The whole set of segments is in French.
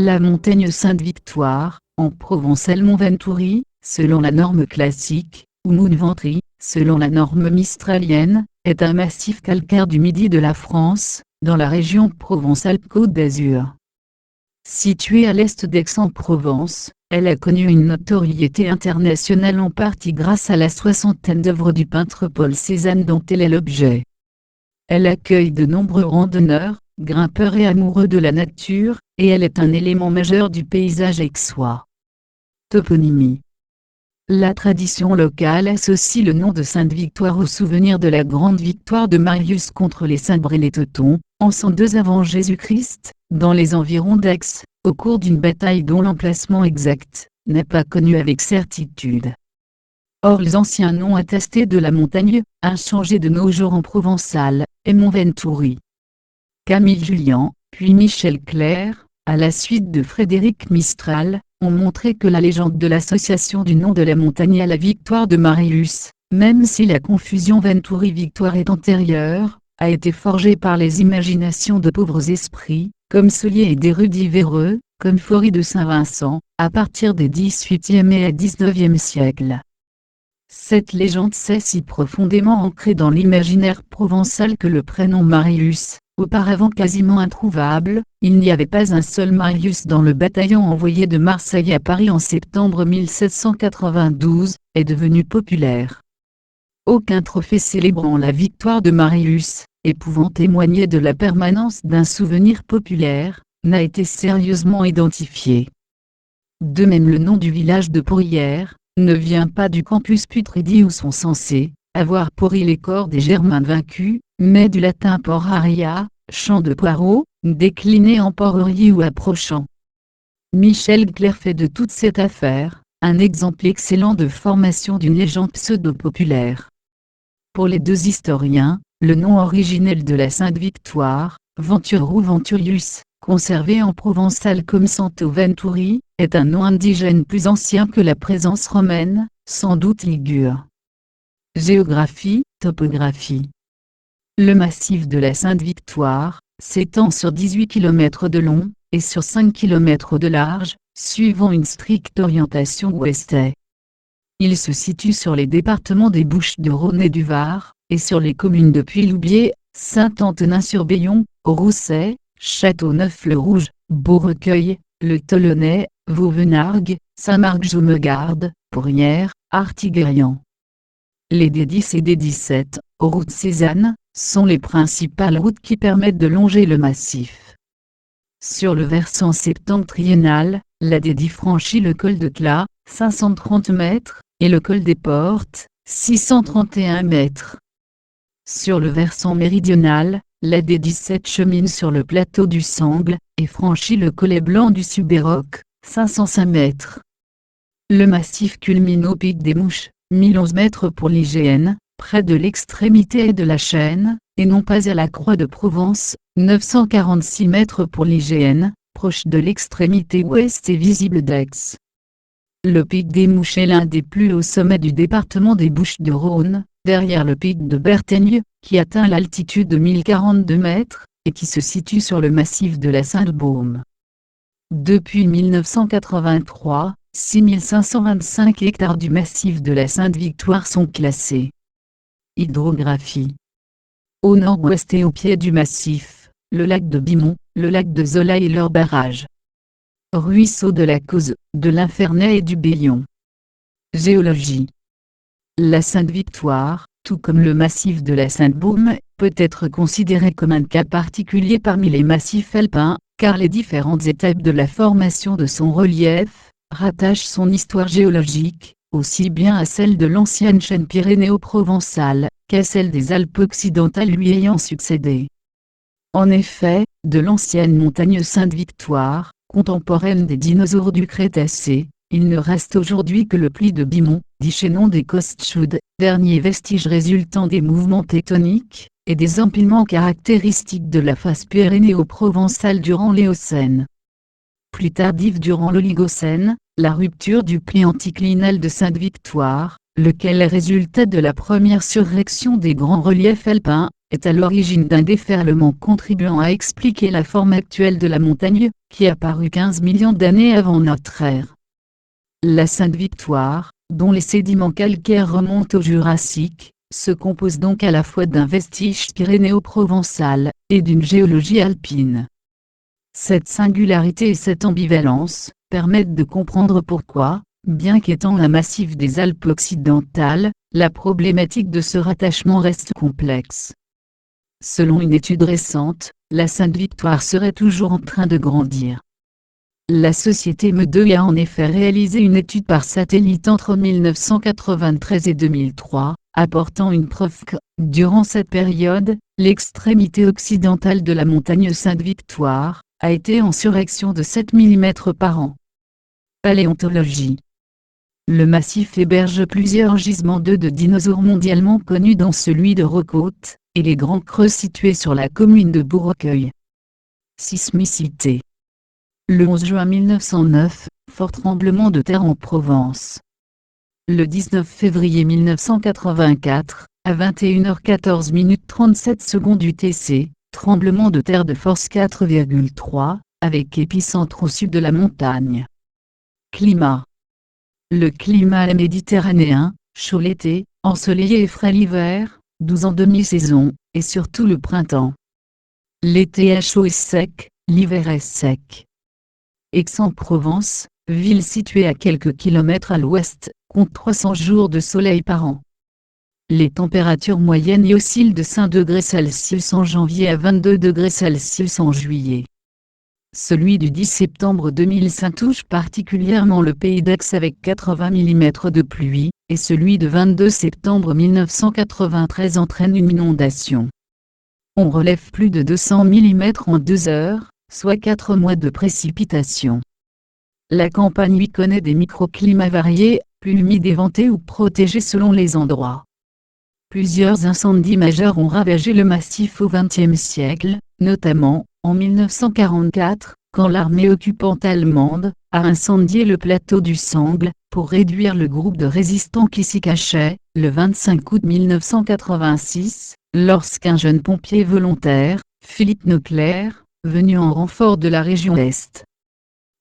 La montagne Sainte-Victoire, en provençal Mont Ventouri, selon la norme classique, ou Mont Ventry, selon la norme mistralienne, est un massif calcaire du midi de la France, dans la région Provence-Alpes-Côte d'Azur. Située à l'est d'Aix-en-Provence, elle a connu une notoriété internationale en partie grâce à la soixantaine d'œuvres du peintre Paul Cézanne dont elle est l'objet. Elle accueille de nombreux randonneurs, grimpeurs et amoureux de la nature, et elle est un élément majeur du paysage aixois. Toponymie. La tradition locale associe le nom de Sainte-Victoire au souvenir de la grande victoire de Marius contre les Cimbres et les Teutons, en 102 avant Jésus-Christ, dans les environs d'Aix, au cours d'une bataille dont l'emplacement exact n'est pas connu avec certitude. Or les anciens noms attestés de la montagne, inchangés de nos jours en provençal, est Mont Ventouri. Camille Jullian, puis Michel Clerc, à la suite de Frédéric Mistral, ont montré que la légende de l'association du nom de la montagne à la victoire de Marius, même si la confusion Ventouri-Victoire est antérieure, a été forgée par les imaginations de pauvres esprits, comme Solier et d'érudits véreux, comme Faury de Saint-Vincent, à partir des XVIIIe et XIXe siècles. Cette légende s'est si profondément ancrée dans l'imaginaire provençal que le prénom Marius, auparavant quasiment introuvable, il n'y avait pas un seul Marius dans le bataillon envoyé de Marseille à Paris en septembre 1792, est devenu populaire. Aucun trophée célébrant la victoire de Marius, et pouvant témoigner de la permanence d'un souvenir populaire, n'a été sérieusement identifié. De même le nom du village de Pourrières ne vient pas du campus Putridi où sont censés avoir pourri les corps des Germains vaincus, mais du latin poraria, champ de poireaux, décliné en porerie ou approchant. Michel Clerc fait de toute cette affaire un exemple excellent de formation d'une légende pseudo-populaire. Pour les deux historiens, le nom originel de la Sainte-Victoire, Ventur ou Venturius, conservé en provençal comme Santo Venturi, est un nom indigène plus ancien que la présence romaine, sans doute ligure. Géographie, topographie. Le massif de la Sainte-Victoire s'étend sur 18 km de long, et sur 5 km de large, suivant une stricte orientation ouest-est. Il se situe sur les départements des Bouches-du-Rhône et du Var, et sur les communes de Puy-Loubier, Saint-Antonin-sur-Bayon, Rousset, Châteauneuf-le-Rouge, Beaurecueil, Le Tolonnais, Vauvenargues, Saint-Marc-Joumegarde, Pourrières, Artiguerian. Les D10 et D17, route Cézanne, sont les principales routes qui permettent de longer le massif. Sur le versant septentrional, la D10 franchit le col de Tla, 530 mètres, et le col des Portes, 631 mètres. Sur le versant méridional, la D17 chemine sur le plateau du Sangle, et franchit le collet blanc du Subéroc, 505 mètres. Le massif culmine au pic des Mouches, 1011 mètres pour l'IGN, près de l'extrémité de la chaîne, et non pas à la Croix de Provence, 946 mètres pour l'IGN, proche de l'extrémité ouest et visible d'Aix. Le pic des Mouches est l'un des plus hauts sommets du département des Bouches-du-Rhône, derrière le pic de Bertheigne, qui atteint l'altitude de 1042 mètres, et qui se situe sur le massif de la Sainte-Baume. Depuis 1983, 6525 hectares du massif de la Sainte-Victoire sont classés. Hydrographie. Au nord-ouest et au pied du massif, le lac de Bimont, le lac de Zola et leurs barrages. Ruisseau de la Causse, de l'Infernais et du Bélion. Géologie. La Sainte-Victoire, tout comme le massif de la Sainte-Baume, peut être considéré comme un cas particulier parmi les massifs alpins, car les différentes étapes de la formation de son relief rattachent son histoire géologique, aussi bien à celle de l'ancienne chaîne pyrénéo-provençale, qu'à celle des Alpes occidentales lui ayant succédé. En effet, de l'ancienne montagne Sainte-Victoire, contemporaine des dinosaures du Crétacé, il ne reste aujourd'hui que le pli de Bimont, dit chaînon des Kostschoudes, dernier vestige résultant des mouvements tectoniques et des empilements caractéristiques de la face pyrénéo-provençale durant l'Éocène. Plus tardive durant l'Oligocène, la rupture du pli anticlinal de Sainte-Victoire, lequel résultait de la première surréaction des grands reliefs alpins, est à l'origine d'un déferlement contribuant à expliquer la forme actuelle de la montagne, qui apparut 15 millions d'années avant notre ère. La Sainte-Victoire, dont les sédiments calcaires remontent au Jurassique, se compose donc à la fois d'un vestige pyrénéo-provençal, et d'une géologie alpine. Cette singularité et cette ambivalence permettent de comprendre pourquoi, bien qu'étant un massif des Alpes occidentales, la problématique de ce rattachement reste complexe. Selon une étude récente, la Sainte-Victoire serait toujours en train de grandir. La société MEDEU a en effet réalisé une étude par satellite entre 1993 et 2003, apportant une preuve que, durant cette période, l'extrémité occidentale de la montagne Sainte-Victoire a été en surréaction de 7 mm par an. Paléontologie. Le massif héberge plusieurs gisements d'œufs de dinosaures mondialement connus dont celui de Rocote, et les grands creux situés sur la commune de Bourrecueil. Sismicité. Le 11 juin 1909, fort tremblement de terre en Provence. Le 19 février 1984, à 21h14 37 secondes UTC, tremblement de terre de force 4,3, avec épicentre au sud de la montagne. Climat. Le climat est méditerranéen, chaud l'été, ensoleillé et frais l'hiver, doux en demi-saison, et surtout le printemps. L'été est chaud et sec, l'hiver est sec. Aix-en-Provence, ville située à quelques kilomètres à l'ouest, compte 300 jours de soleil par an. Les températures moyennes y oscillent de 5 degrés Celsius en janvier à 22 degrés Celsius en juillet. Celui du 10 septembre 2005 touche particulièrement le pays d'Aix avec 80 mm de pluie, et celui de 22 septembre 1993 entraîne une inondation. On relève plus de 200 mm en 2 heures, soit 4 mois de précipitations. La campagne y connaît des microclimats variés, plus humides et ventés ou protégés selon les endroits. Plusieurs incendies majeurs ont ravagé le massif au XXe siècle, notamment, en 1944, quand l'armée occupante allemande a incendié le plateau du Sangle, pour réduire le groupe de résistants qui s'y cachait, le 25 août 1986, lorsqu'un jeune pompier volontaire, Philippe Nauclair, venu en renfort de la région Est,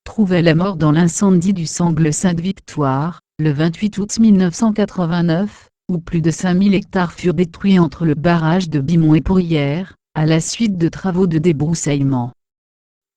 trouvait la mort dans l'incendie du Sangle Sainte-Victoire, le 28 août 1989, où plus de 5000 hectares furent détruits entre le barrage de Bimont et Pourrières, à la suite de travaux de débroussaillement.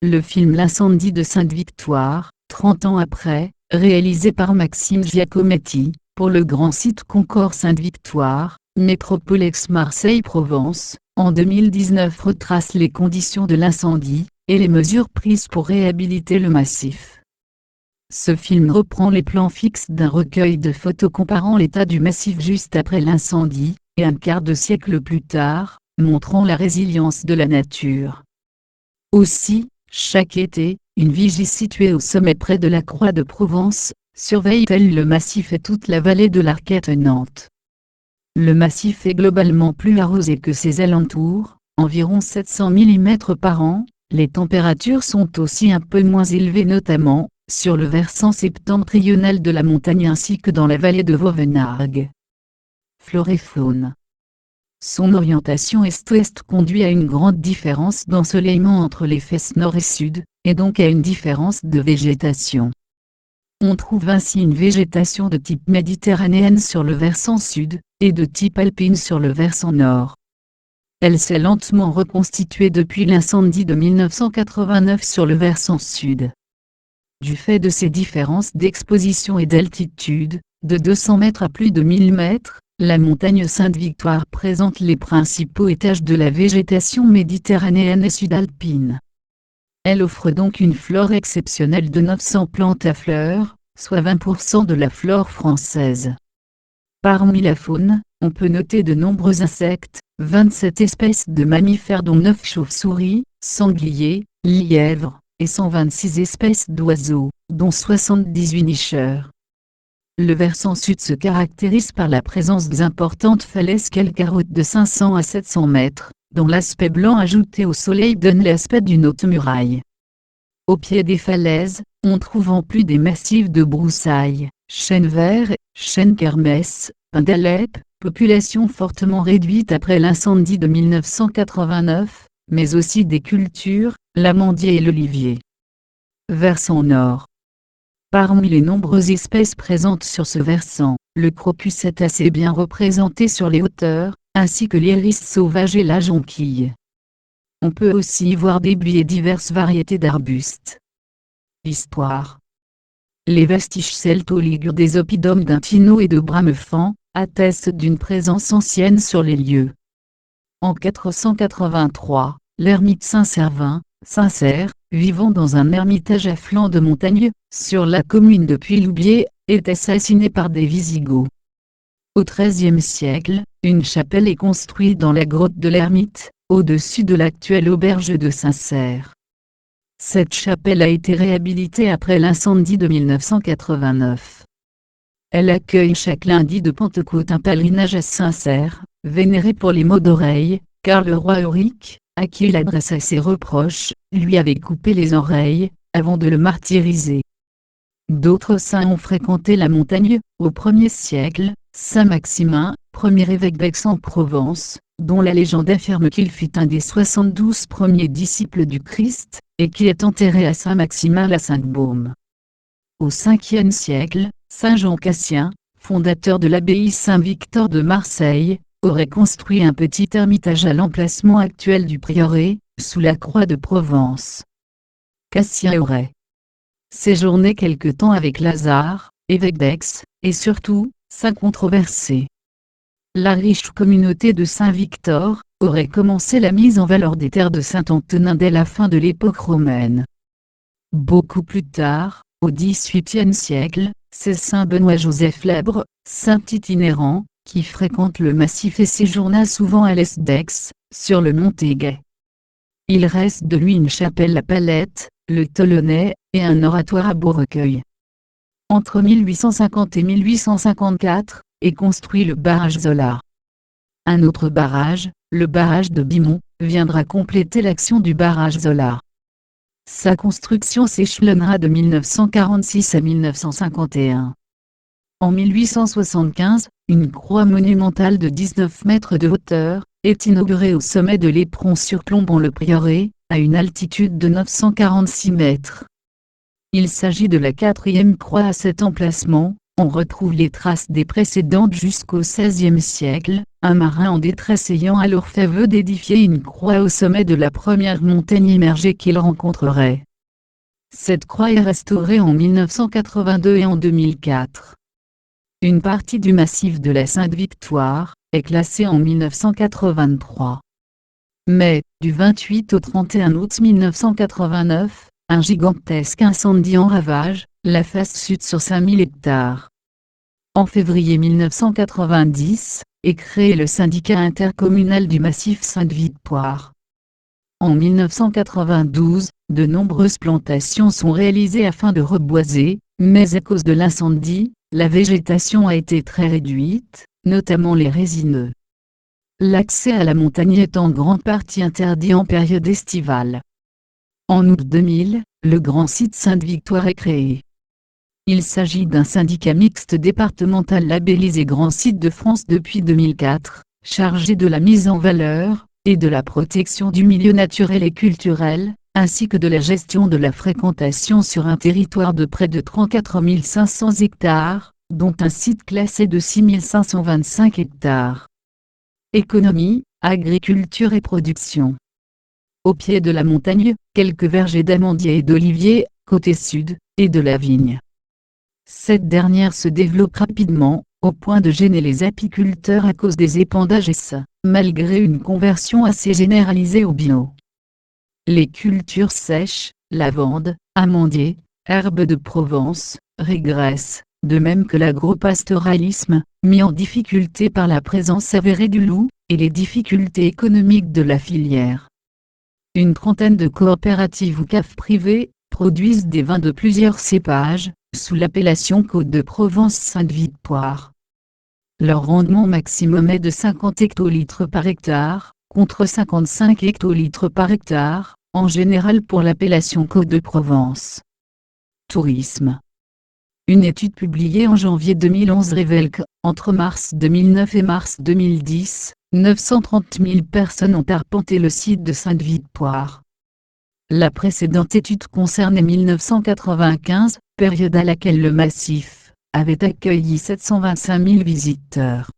Le film L'incendie de Sainte-Victoire, 30 ans après, réalisé par Maxime Giacometti, pour le grand site Concorde Sainte-Victoire, Métropole Aix-Marseille-Provence, en 2019 retrace les conditions de l'incendie, et les mesures prises pour réhabiliter le massif. Ce film reprend les plans fixes d'un recueil de photos comparant l'état du massif juste après l'incendie, et un quart de siècle plus tard, montrant la résilience de la nature. Aussi, chaque été, une vigie située au sommet près de la Croix de Provence, surveille-t-elle le massif et toute la vallée de l'Arquette Nantes. Le massif est globalement plus arrosé que ses alentours, environ 700 mm par an. Les températures sont aussi un peu moins élevées notamment, sur le versant septentrional de la montagne ainsi que dans la vallée de Vauvenargues. Flore et faune. Son orientation est-ouest conduit à une grande différence d'ensoleillement entre les faces nord et sud, et donc à une différence de végétation. On trouve ainsi une végétation de type méditerranéenne sur le versant sud, et de type alpine sur le versant nord. Elle s'est lentement reconstituée depuis l'incendie de 1989 sur le versant sud. Du fait de ces différences d'exposition et d'altitude, de 200 mètres à plus de 1000 mètres, la montagne Sainte-Victoire présente les principaux étages de la végétation méditerranéenne et sudalpine. Elle offre donc une flore exceptionnelle de 900 plantes à fleurs, soit 20% de la flore française. Parmi la faune, on peut noter de nombreux insectes, 27 espèces de mammifères dont 9 chauves-souris, sangliers, lièvres, et 126 espèces d'oiseaux, dont 78 nicheurs. Le versant sud se caractérise par la présence d'importantes falaises calcareutes de 500 à 700 mètres, dont l'aspect blanc ajouté au soleil donne l'aspect d'une haute muraille. Au pied des falaises, on trouve en plus des massifs de broussailles, chênes verts, chênes kermès, pins d'Alep, population fortement réduite après l'incendie de 1989, mais aussi des cultures, l'amandier et l'olivier. Versant nord. Parmi les nombreuses espèces présentes sur ce versant, le crocus est assez bien représenté sur les hauteurs, ainsi que l'iris sauvage et la jonquille. On peut aussi y voir des buis et diverses variétés d'arbustes. Histoire. Les vestiges celto-ligures des oppidums d'un Thino et de Bramefant attestent d'une présence ancienne sur les lieux. En 483, l'ermite Saint-Servin, Sincère, vivant dans un ermitage à flanc de montagne, sur la commune de Puy-Loubier, est assassiné par des Visigoths. Au XIIIe siècle, une chapelle est construite dans la grotte de l'ermite, au-dessus de l'actuelle auberge de Sincère. Cette chapelle a été réhabilitée après l'incendie de 1989. Elle accueille chaque lundi de Pentecôte un pèlerinage à Sincère, vénéré pour les maux d'oreille, car le roi Euric, à qui il adressa ses reproches, lui avait coupé les oreilles, avant de le martyriser. D'autres saints ont fréquenté la montagne, au 1er siècle, Saint Maximin, premier évêque d'Aix-en-Provence, dont la légende affirme qu'il fut un des 72 premiers disciples du Christ, et qui est enterré à Saint-Maximin-la-Sainte-Baume. Au 5e siècle, Saint Jean Cassien, fondateur de l'abbaye Saint-Victor de Marseille, aurait construit un petit ermitage à l'emplacement actuel du prieuré, sous la croix de Provence. Cassien aurait séjourné quelque temps avec Lazare, évêque d'Aix, et surtout, saint controversé. La riche communauté de Saint-Victor aurait commencé la mise en valeur des terres de Saint-Antonin dès la fin de l'époque romaine. Beaucoup plus tard, au XVIIIe siècle, c'est Saint Benoît-Joseph Lèbre, saint itinérant, qui fréquente le massif et séjourna souvent à l'est d'Aix, sur le mont Éguet. Il reste de lui une chapelle à Palette, le Tolonnais, et un oratoire à Beaurecueil. Entre 1850 et 1854, est construit le barrage Zola. Un autre barrage, le barrage de Bimont, viendra compléter l'action du barrage Zola. Sa construction s'échelonnera de 1946 à 1951. En 1875, une croix monumentale de 19 mètres de hauteur est inaugurée au sommet de l'éperon surplombant le prieuré, à une altitude de 946 mètres. Il s'agit de la 4e croix à cet emplacement. On retrouve les traces des précédentes jusqu'au XVIe siècle, un marin en détresse ayant alors fait vœu d'édifier une croix au sommet de la première montagne immergée qu'il rencontrerait. Cette croix est restaurée en 1982 et en 2004. Une partie du massif de la Sainte-Victoire est classée en 1983. Mais, du 28 au 31 août 1989, un gigantesque incendie enravage la face sud sur 5000 hectares. En février 1990, est créé le syndicat intercommunal du massif Sainte-Victoire. En 1992, de nombreuses plantations sont réalisées afin de reboiser, mais à cause de l'incendie, la végétation a été très réduite, notamment les résineux. L'accès à la montagne est en grande partie interdit en période estivale. En août 2000, le grand site Sainte-Victoire est créé. Il s'agit d'un syndicat mixte départemental labellisé Grand Site de France depuis 2004, chargé de la mise en valeur et de la protection du milieu naturel et culturel, ainsi que de la gestion de la fréquentation sur un territoire de près de 34 500 hectares, dont un site classé de 6 525 hectares. Économie, agriculture et production. Au pied de la montagne, quelques vergers d'amandiers et d'oliviers, côté sud, et de la vigne. Cette dernière se développe rapidement, au point de gêner les apiculteurs à cause des épandages et ça, malgré une conversion assez généralisée au bio. Les cultures sèches, lavande, amandier, herbes de Provence, régressent, de même que l'agropastoralisme, mis en difficulté par la présence avérée du loup, et les difficultés économiques de la filière. Une trentaine de coopératives ou caves privées produisent des vins de plusieurs cépages, sous l'appellation Côte de Provence Sainte-Victoire. Leur rendement maximum est de 50 hectolitres par hectare, contre 55 hectolitres par hectare, en général pour l'appellation Côte de Provence. Tourisme. Une étude publiée en janvier 2011 révèle que, entre mars 2009 et mars 2010, 930 000 personnes ont arpenté le site de Sainte-Victoire. La précédente étude concernait 1995, période à laquelle le massif avait accueilli 725 000 visiteurs.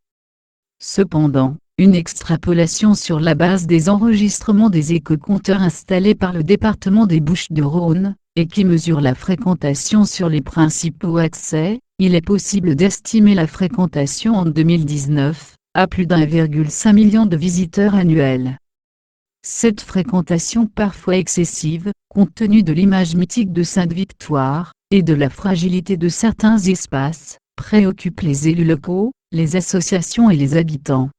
Cependant, une extrapolation sur la base des enregistrements des écocompteurs installés par le département des Bouches-du-Rhône, et qui mesurent la fréquentation sur les principaux accès, il est possible d'estimer la fréquentation en 2019, à plus d'1,5 million de visiteurs annuels. Cette fréquentation parfois excessive, compte tenu de l'image mythique de Sainte-Victoire, et de la fragilité de certains espaces, préoccupe les élus locaux, les associations et les habitants.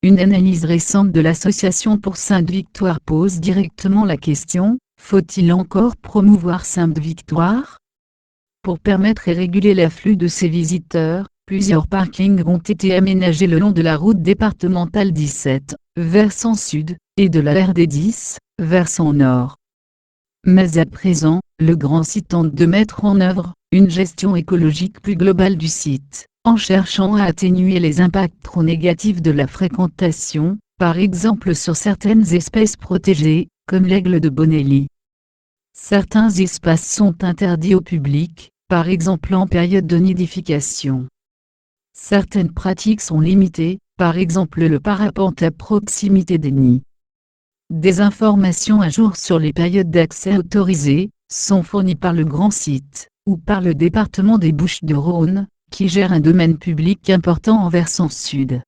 Une analyse récente de l'Association pour Sainte-Victoire pose directement la question, faut-il encore promouvoir Sainte-Victoire? Pour permettre et réguler l'afflux de ces visiteurs, plusieurs parkings ont été aménagés le long de la route départementale 17, versant sud, et de la RD 10, versant nord. Mais à présent, le grand site tente de mettre en œuvre une gestion écologique plus globale du site, en cherchant à atténuer les impacts trop négatifs de la fréquentation, par exemple sur certaines espèces protégées, comme l'aigle de Bonelli. Certains espaces sont interdits au public, par exemple en période de nidification. Certaines pratiques sont limitées, par exemple le parapente à proximité des nids. Des informations à jour sur les périodes d'accès autorisées sont fournies par le grand site, ou par le département des Bouches-du-Rhône, qui gère un domaine public important en versant sud.